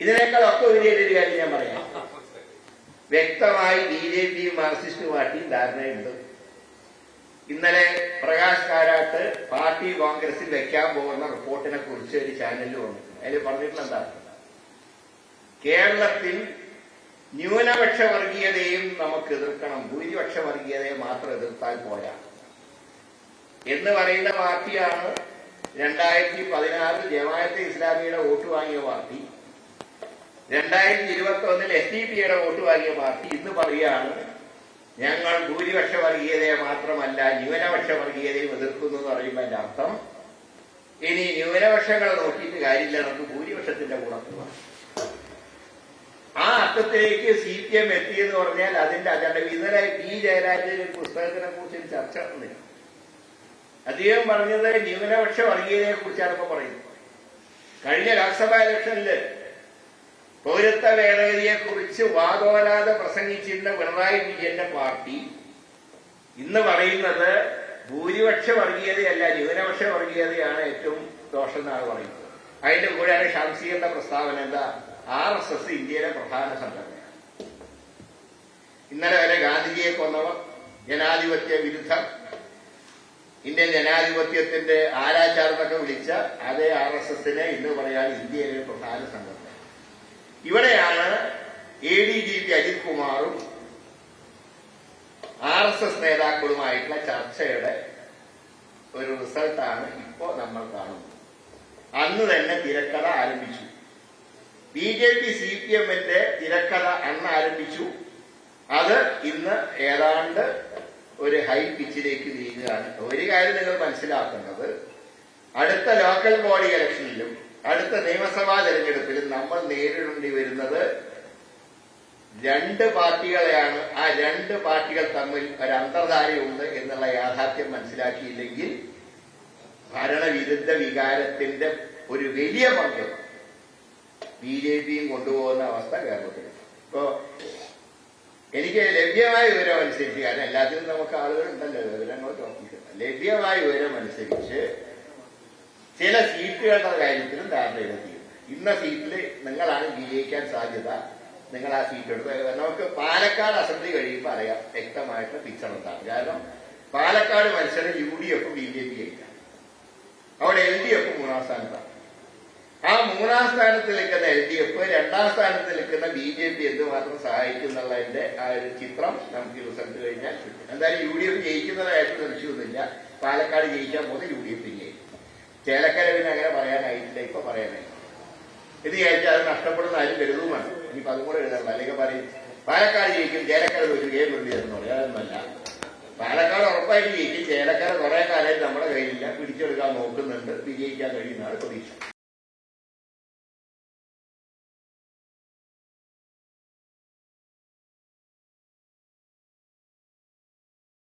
ഇതിനേക്കാളൊക്കെ വലിയൊരു കാര്യം ഞാൻ പറയാം. വ്യക്തമായി BJPയും മാർക്സിസ്റ്റ് പാർട്ടിയും ധാരണയുണ്ട്. ഇന്നലെ പ്രകാശ് കാരാട്ട് പാർട്ടി കോൺഗ്രസിൽ വെക്കാൻ പോകുന്ന റിപ്പോർട്ടിനെ കുറിച്ച് ഒരു ചാനലിൽ വന്നു. അതിൽ പറഞ്ഞിട്ടുള്ള എന്താ, കേരളത്തിൽ ന്യൂനപക്ഷ വർഗീയതയും നമുക്ക് എതിർക്കണം, ഭൂരിപക്ഷ വർഗീയതയെ മാത്രം എതിർത്താൽ പോരാ എന്ന് പറയുന്ന പാർട്ടിയാണ് 2016 ജമാഅത്തെ ഇസ്ലാമിയുടെ വോട്ട് വാങ്ങിയ പാർട്ടി, 2021 SDPയുടെ വോട്ട് വാങ്ങിയ പാർട്ടി. ഇന്ന് പറയുകയാണ് ഞങ്ങൾ ഭൂരിപക്ഷ വർഗീയതയെ മാത്രമല്ല ന്യൂനപക്ഷ വർഗീയതയും എതിർക്കുന്നു എന്ന് പറയുമ്പോൾ അതിന്റെ അർത്ഥം ഇനി ന്യൂനപക്ഷങ്ങളെ നോക്കിയിട്ട് കാര്യമില്ല, നമുക്ക് ഭൂരിപക്ഷത്തിന്റെ കൂടെ പോവാം. ആ അർത്ഥത്തിലേക്ക് CPM എത്തിയെന്ന് പറഞ്ഞാൽ അതിന്റെ അജണ്ട. ഇന്നലെ P. ജയരാജന്റെ പുസ്തകത്തിനെ കുറിച്ച് ചർച്ച നടന്നില്ല. അദ്ദേഹം പറഞ്ഞത് ന്യൂനപക്ഷ വർഗീയതയെ കുറിച്ചാണ് ഇപ്പൊ പറയുന്നത്. കഴിഞ്ഞ ലോക്സഭാ ഇലക്ഷനില് പൗരത്വ ഭേദഗതിയെ കുറിച്ച് വാദോലാതെ പ്രസംഗിച്ചിരുന്ന പിണറായി വിജയന്റെ പാർട്ടി ഇന്ന് പറയുന്നത് ഭൂരിപക്ഷ വർഗീയതയല്ല ന്യൂനപക്ഷ വർഗീയതയാണ് ഏറ്റവും ദോഷം എന്നാണ് പറയുന്നത്. അതിന്റെ കൂടെയാണ് ഷംസീറിന്റെ പ്രസ്താവന എന്താ, RSS ഇന്ത്യയിലെ പ്രധാന സംഘടനയാണ്. ഇന്നലെ വരെ ഗാന്ധിജിയെ കൊന്നവർ, ജനാധിപത്യ വിരുദ്ധർ, ഇന്ത്യൻ ജനാധിപത്യത്തിന്റെ ആരാചാർന്നൊക്കെ വിളിച്ച അതേ RSSനെ ഇന്ന് പറയാൻ ഇന്ത്യയിലെ പ്രധാന സംഘടന. ഇവിടെയാണ് ADGP അജിത് കുമാറും RSS നേതാക്കളുമായിട്ടുള്ള ചർച്ചയുടെ ഒരു റിസൾട്ടാണ് ഇപ്പോ നമ്മൾ കാണുന്നത്. അന്ന് തന്നെ തിരക്കഥ ആരംഭിച്ചു. BJP CPMന്റെ തിരക്കഥ അന്ന് ആരംഭിച്ചു. അത് ഇന്ന് ഏതാണ്ട് ഒരു ഹൈ പിച്ചിലേക്ക് നീങ്ങുകയാണ്. ഒരു കാര്യം നിങ്ങൾ മനസ്സിലാക്കേണ്ടത്, അടുത്ത ലോക്കൽ ബോഡി ഇലക്ഷനിലും അടുത്ത നിയമസഭാ തെരഞ്ഞെടുപ്പിലും നമ്മൾ നേരിടേണ്ടി വരുന്നത് രണ്ട് പാർട്ടികളെയാണ്. ആ രണ്ട് പാർട്ടികൾ തമ്മിൽ ഒരു അന്തർധാരയുണ്ട് എന്നുള്ള യാഥാർത്ഥ്യം മനസ്സിലാക്കിയില്ലെങ്കിൽ ഭരണവിരുദ്ധ വികാരത്തിന്റെ ഒരു വലിയ പങ്ക് BJPയും കൊണ്ടുപോകുന്ന അവസ്ഥ കേരളത്തിലുണ്ട്. ഇപ്പോ എനിക്ക് ലഭ്യമായ വിവരം അനുസരിച്ച്, കാരണം എല്ലാത്തിനും നമുക്ക് ആളുകളുണ്ടല്ലോ വിവരങ്ങൾ നോക്കിയിട്ടുണ്ട്, ലഭ്യമായ വിവരം അനുസരിച്ച് ചില സീറ്റുകളുടെ കാര്യത്തിലും ധാരണയിലെത്തിയിട്ടുണ്ട്. ഇന്ന സീറ്റിൽ നിങ്ങളാണ് വിജയിക്കാൻ സാധ്യത, നിങ്ങൾ ആ സീറ്റ് എടുത്ത്. നമുക്ക് പാലക്കാട് അസംബ്ലി കഴിയുമ്പോൾ അറിയാം വ്യക്തമായിട്ട് പിക്ചർ എന്താണ്. കാരണം പാലക്കാട് മത്സരം UDFും BJP ആയില്ല, അവിടെ LDF മൂന്നാം സ്ഥാനത്താണ്. ആ മൂന്നാം സ്ഥാനത്ത് നിൽക്കുന്ന LDF രണ്ടാം സ്ഥാനത്ത് നിൽക്കുന്ന BJP എന്തുമാത്രം സഹായിക്കും എന്നുള്ളതിന്റെ ആ ഒരു ചിത്രം നമുക്ക് റിസൾട്ട് കഴിഞ്ഞാൽ കിട്ടും. എന്തായാലും UDF ജയിക്കുന്നതായിട്ട് സംശയമൊന്നുമില്ല. പാലക്കാട് ജയിക്കാൻ പോകുന്ന UDF ജയിക്കും. ചേലക്കര പിന്നെ അങ്ങനെ പറയാനായിട്ടില്ല, ഇപ്പൊ പറയാനായി. ഇത് കഴിച്ചാൽ അത് നഷ്ടപ്പെടുന്ന ആരും കരുതുമാണ്. ഇനിയിപ്പോ അതും കൂടെ എഴുതണം. അല്ലെങ്കിൽ പറയും പാലക്കാട് ജയിക്കും, ചേലക്കര തോറ്റുകയും വേണ്ടിയെന്ന് പറയും. അതൊന്നുമല്ല, പാലക്കാട് ഉറപ്പായിട്ട് ജയിക്കും. ചേലക്കര കുറെ കാലം നമ്മുടെ കയ്യിലില്ല, പിടിച്ചെടുക്കാൻ നോക്കുന്നുണ്ട്, വിജയിക്കാൻ കഴിയുന്നതാണ് പ്രതീക്ഷ.